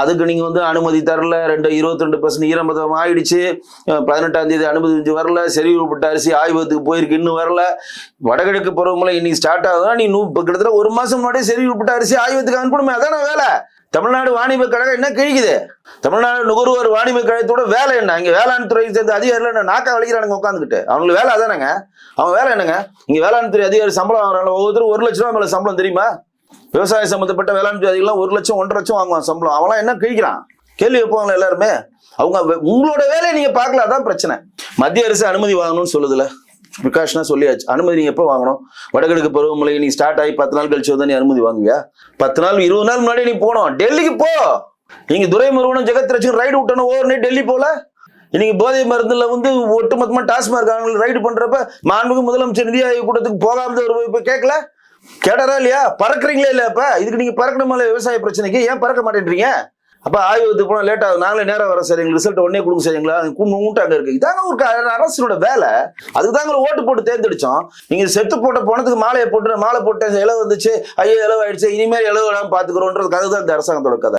அதுக்கு நீங்க வந்து அனுமதி தரல, 22% ஈரப்பதம் ஆயிடுச்சு, 18ஆம் தேதி அனுமதி வரல, செறிவுப்பட்ட அரிசி ஆய்வகத்துக்கு போயிருக்கு இன்னும் வரல, வடகிழக்கு பருவமழை இன்னைக்கு ஸ்டார்ட் ஆகுதான், நீ கிட்டத்தட்ட ஒரு மாசம் முன்னாடியே செறிவுப்பட்ட அரிசி ஆய்வகத்துக்கு அனுப்பணுமே, அதான வேலை. தமிழ்நாடு வாணிப கழகம் என்ன கிழிக்குது? தமிழ்நாடு நுகர்வோர் வாணிப கழகத்தோட வேலை என்ன? இங்க வேளாண் துறை சேர்ந்த அதிகாரிகள் நாக்கா வலிக்கிறானுங்க உட்காந்துக்கிட்டு. அவங்களுக்கு வேலை அதானங்க. அவங்க வேலை என்னங்க? இங்க வேளாண் துறை அதிகாரி சம்பளம் வாங்குறாங்க, ஒவ்வொருத்தரும் 1 லட்ச ரூபா மேல சம்பளம் தெரியுமா? விவசாயம் சம்பந்தப்பட்ட வேளாண் துறை அதிகாரிகள் 1 லட்சம் 1.5 லட்சம் வாங்குவான் சம்பளம். அவங்களாம் என்ன கிழிக்கிறான்? கேள்வி வைப்பாங்களா எல்லாருமே? அவங்க உங்களோட வேலையை நீங்க பார்க்கல, அதான் பிரச்சனை. மத்திய அரசு அனுமதி வாங்கணும்னு சொல்லுதுல, பிரிகாஷனா சொல்லியாச்சு. அனுமதி நீங்க எப்போ வாங்கணும்? வடகிழக்கு பருவமழை நீ ஸ்டார்ட் ஆகி 10 நாள் கழிச்சு வந்து நீ அனுமதி வாங்குவியா? 10 நாள் 20 நாள் முன்னாடி நீ போனோம், டெல்லிக்கு போ. நீங்க துரைமுருகனும் ஜெகத் ரட்சகன் ரைடு விட்டணும், ஓவர் நைட் டெல்லி போல. இன்னைக்கு போதை மருந்துல வந்து ஒட்டுமொத்தமா டாஸ்மாக் ரைடு பண்றப்ப மாண்புமிகு முதலமைச்சர் நிதி ஆயோக் கூட்டத்துக்கு போகாம இப்ப கேட்கல, கேட்டாரா இல்லையா? பறக்குறீங்களே இல்ல? இப்ப இதுக்கு நீங்க பறக்கணுமா விவசாய பிரச்சனைக்கு? ஏன் பறக்க மாட்டேன்றீங்க? அப்ப ஆய்வகத்துக்கு போனா லேட் ஆகுது, நாங்களே நேரம் வர சார், எங்களுக்கு ரிசல்ட் உடனே கொடுங்க சார், எங்களா மூட்டாங்க இருக்கு. இதாங்க ஒரு அரசனோட வேலை. அதுக்கு தாங்க ஓட்டு போட்டு தேர்ந்தெடுச்சோம். நீங்க செத்து போட்ட போனதுக்கு மாலை போட்டேன், இளவு வந்துச்சு, ஐயோ இளவு ஆயிடுச்சு, இனிமேல் இளவு பாத்துக்கிறோன்றதுக்காக தான் இந்த அரசாங்கத்தோட கதை.